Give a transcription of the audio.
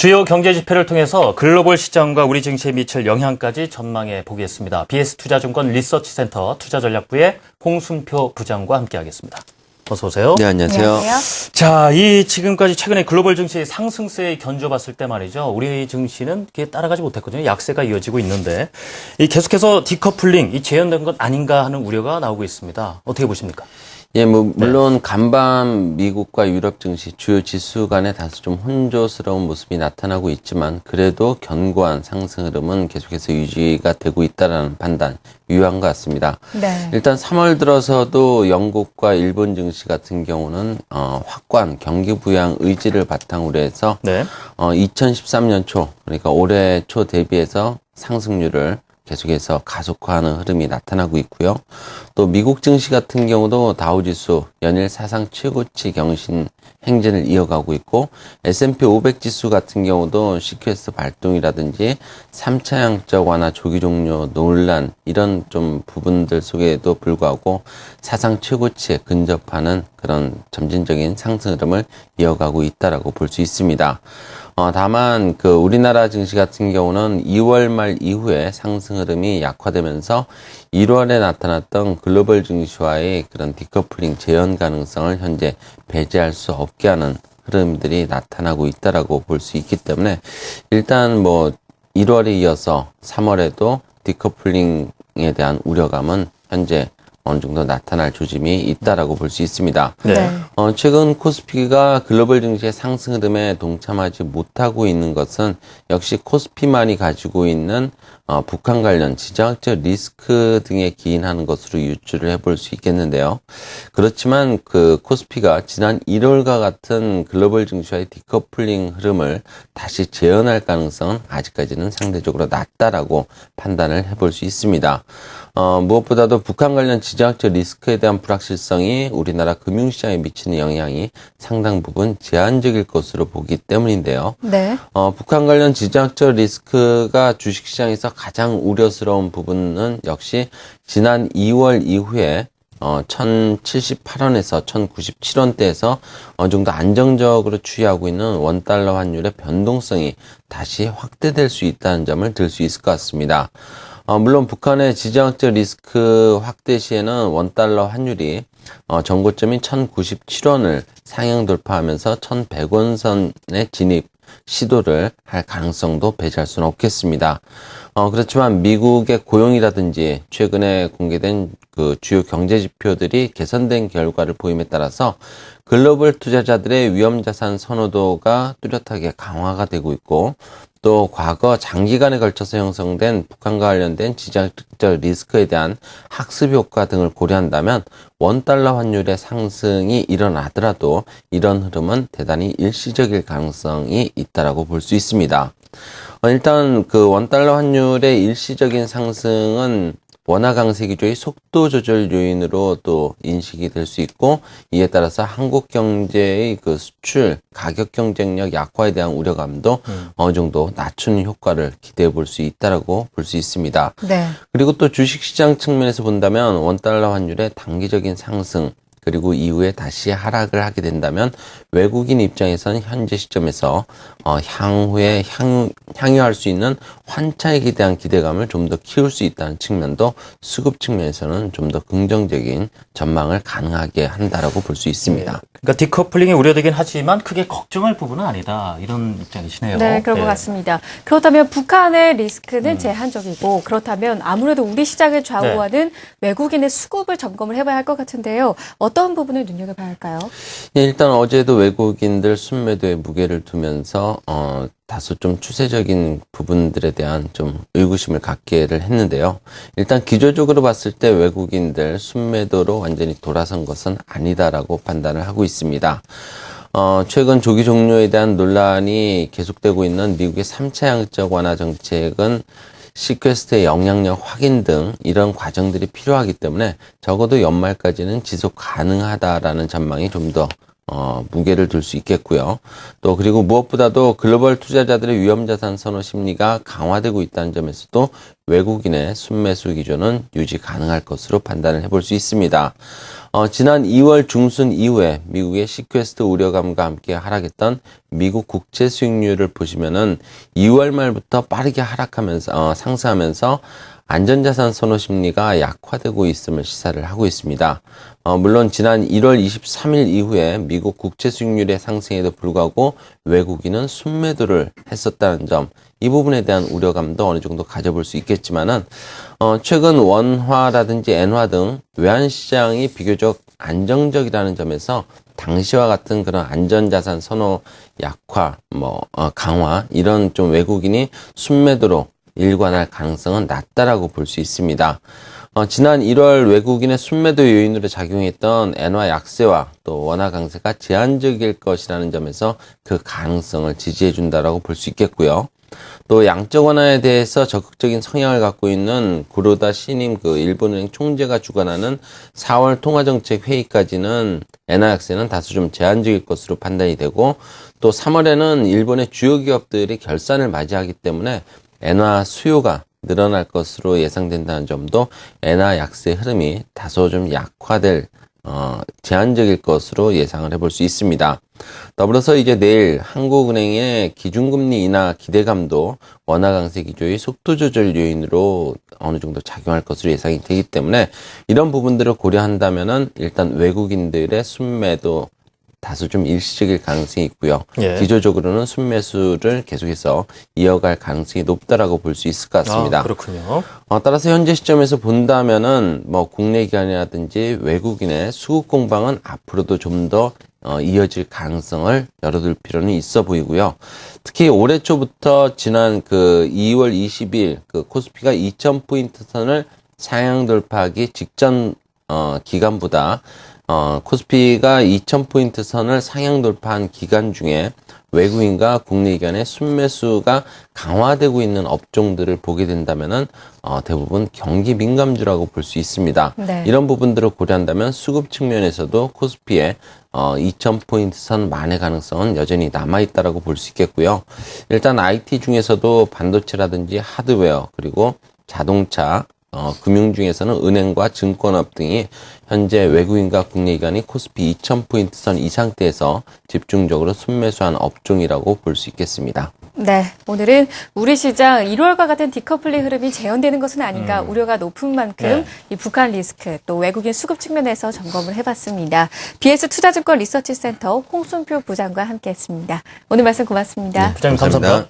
주요 경제 지표를 통해서 글로벌 시장과 우리 증시에 미칠 영향까지 전망해 보겠습니다. BS투자증권 리서치센터 투자전략부의 홍순표 부장과 함께하겠습니다. 어서 오세요. 네, 안녕하세요. 안녕하세요. 자, 이 지금까지 최근에 글로벌 증시의 상승세에 견줘봤을 때 말이죠. 우리 증시는 그게 따라가지 못했거든요. 약세가 이어지고 있는데 이 계속해서 디커플링, 이 재현된 것 아닌가 하는 우려가 나오고 있습니다. 어떻게 보십니까? 예, 물론 간밤 미국과 유럽 증시 주요 지수 간에 다소 좀 혼조스러운 모습이 나타나고 있지만 그래도 견고한 상승 흐름은 계속해서 유지가 되고 있다는 판단 유효한 것 같습니다. 네. 일단 3월 들어서도 영국과 일본 증시 같은 경우는 확고한 경기 부양 의지를 바탕으로 해서 2013년 초, 그러니까 올해 초 대비해서 상승률을 계속해서 가속화하는 흐름이 나타나고 있고요. 또 미국 증시 같은 경우도 다우지수 연일 사상 최고치 경신 행진을 이어가고 있고 S&P 500 지수 같은 경우도 CQS 발동이라든지 3차 양적 완화 조기 종료 논란 이런 좀 부분들 속에도 불구하고 사상 최고치에 근접하는 그런 점진적인 상승 흐름을 이어가고 있다라고 볼 수 있습니다. 다만 우리나라 증시 같은 경우는 2월 말 이후에 상승 흐름이 약화되면서 1월에 나타났던 글로벌 증시와의 그런 디커플링 재현 가능성을 현재 배제할 수 없게 하는 흐름들이 나타나고 있다라고 볼 수 있기 때문에 일단 1월에 이어서 3월에도 디커플링에 대한 우려감은 현재 어느 정도 나타날 조짐이 있다라고 볼 수 있습니다. 네. 최근 코스피가 글로벌 증시의 상승 흐름에 동참하지 못하고 있는 것은 역시 코스피만이 가지고 있는 북한 관련 지정학적 리스크 등에 기인하는 것으로 유추를 해볼 수 있겠는데요. 그렇지만 코스피가 지난 1월과 같은 글로벌 증시와의 디커플링 흐름을 다시 재현할 가능성은 아직까지는 상대적으로 낮다라고 판단을 해볼 수 있습니다. 무엇보다도 북한 관련 지정학적 리스크에 대한 불확실성이 우리나라 금융시장에 미치는 영향이 상당 부분 제한적일 것으로 보기 때문인데요. 네. 북한 관련 지정학적 리스크가 주식시장에서 가장 우려스러운 부분은 역시 지난 2월 이후에 1,078원에서 1,097원대에서 어느 정도 안정적으로 추이하고 있는 원달러 환율의 변동성이 다시 확대될 수 있다는 점을 들 수 있을 것 같습니다. 물론 북한의 지정학적 리스크 확대 시에는 원달러 환율이 전고점인 1,097원을 상향 돌파하면서 1,100원 선의 진입 시도를 할 가능성도 배제할 수는 없겠습니다. 그렇지만 미국의 고용이라든지 최근에 공개된 주요 경제 지표들이 개선된 결과를 보임에 따라서 글로벌 투자자들의 위험자산 선호도가 뚜렷하게 강화가 되고 있고 또 과거 장기간에 걸쳐서 형성된 북한과 관련된 지정학적 리스크에 대한 학습 효과 등을 고려한다면 원달러 환율의 상승이 일어나더라도 이런 흐름은 대단히 일시적일 가능성이 있다라고 볼 수 있습니다. 일단 원달러 환율의 일시적인 상승은 원화 강세 기조의 속도 조절 요인으로 또 인식이 될 수 있고 이에 따라서 한국 경제의 수출 가격 경쟁력 약화에 대한 우려감도 어느 정도 낮추는 효과를 기대해 볼 수 있다라고 볼 수 있습니다. 네. 그리고 또 주식시장 측면에서 본다면 원달러 환율의 단기적인 상승 그리고 이후에 다시 하락을 하게 된다면 외국인 입장에서는 현재 시점에서 향후에 향유할 수 있는 환차익에 대한 기대감을 좀 더 키울 수 있다는 측면도 수급 측면에서는 좀 더 긍정적인 전망을 가능하게 한다라고 볼 수 있습니다. 그러니까 디커플링이 우려되긴 하지만 크게 걱정할 부분은 아니다. 이런 입장이시네요. 네, 그런 것 같습니다. 그렇다면 북한의 리스크는 제한적이고 그렇다면 아무래도 우리 시장을 좌우하는 외국인의 수급을 점검을 해봐야 할 것 같은데요. 어떤 부분을 눈여겨봐야 할까요? 예, 일단 어제도 외국인들 순매도에 무게를 두면서 다소 좀 추세적인 부분들에 대한 좀 의구심을 갖게를 했는데요. 일단 기조적으로 봤을 때 외국인들 순매도로 완전히 돌아선 것은 아니다라고 판단을 하고 있습니다. 최근 조기 종료에 대한 논란이 계속되고 있는 미국의 3차 양적 완화 정책은 시퀘스트의 영향력 확인 등 이런 과정들이 필요하기 때문에 적어도 연말까지는 지속 가능하다라는 전망이 좀 더 무게를 둘 수 있겠고요. 또 그리고 무엇보다도 글로벌 투자자들의 위험자산 선호 심리가 강화되고 있다는 점에서도 외국인의 순매수 기조는 유지 가능할 것으로 판단을 해볼 수 있습니다. 지난 2월 중순 이후에 미국의 시퀘스트 우려감과 함께 하락했던 미국 국채 수익률을 보시면은 2월 말부터 빠르게 하락하면서 상승하면서 안전자산 선호 심리가 약화되고 있음을 시사를 하고 있습니다. 물론 지난 1월 23일 이후에 미국 국채 수익률의 상승에도 불구하고 외국인은 순매도를 했었다는 점, 이 부분에 대한 우려감도 어느 정도 가져볼 수 있겠지만은 최근 원화라든지 엔화 등 외환시장이 비교적 안정적이라는 점에서 당시와 같은 그런 안전자산 선호 약화, 강화, 이런 좀 외국인이 순매도로 일관할 가능성은 낮다라고 볼 수 있습니다. 지난 1월 외국인의 순매도 요인으로 작용했던 엔화 약세와 또 원화 강세가 제한적일 것이라는 점에서 그 가능성을 지지해 준다라고 볼 수 있겠고요. 또 양적 완화에 대해서 적극적인 성향을 갖고 있는 구로다 신임 일본은행 총재가 주관하는 4월 통화정책 회의까지는 엔화 약세는 다소 좀 제한적일 것으로 판단이 되고, 또 3월에는 일본의 주요 기업들이 결산을 맞이하기 때문에 엔화 수요가 늘어날 것으로 예상된다는 점도 엔화 약세 흐름이 다소 좀 약화될 제한적일 것으로 예상을 해볼 수 있습니다. 더불어서 이제 내일 한국은행의 기준금리 인하 기대감도 원화 강세 기조의 속도 조절 요인으로 어느 정도 작용할 것으로 예상이 되기 때문에 이런 부분들을 고려한다면은 일단 외국인들의 순매도 다소 좀 일시적일 가능성이 있고요. 예. 기조적으로는 순매수를 계속해서 이어갈 가능성이 높다라고 볼 수 있을 것 같습니다. 그렇군요. 따라서 현재 시점에서 본다면은 국내 기관이라든지 외국인의 수급 공방은 앞으로도 좀 더 이어질 가능성을 열어둘 필요는 있어 보이고요. 특히 올해 초부터 지난 2월 20일 코스피가 2,000포인트 선을 상향 돌파하기 직전 기간보다 코스피가 2,000포인트 선을 상향 돌파한 기간 중에 외국인과 국내 기관의 순매수가 강화되고 있는 업종들을 보게 된다면은 대부분 경기 민감주라고 볼 수 있습니다. 네. 이런 부분들을 고려한다면 수급 측면에서도 코스피의 2,000포인트 선 만회 가능성은 여전히 남아있다라고 볼 수 있겠고요. 일단 IT 중에서도 반도체라든지 하드웨어 그리고 자동차, 금융 중에서는 은행과 증권업 등이 현재 외국인과 국내 기관이 코스피 2,000포인트 선 이 상태에서 집중적으로 순매수한 업종이라고 볼 수 있겠습니다. 네, 오늘은 우리 시장 1월과 같은 디커플링 흐름이 재현되는 것은 아닌가 우려가 높은 만큼 이 북한 리스크 또 외국인 수급 측면에서 점검을 해봤습니다. BS 투자증권 리서치센터 홍순표 부장과 함께했습니다. 오늘 말씀 고맙습니다. 부장님 감사합니다.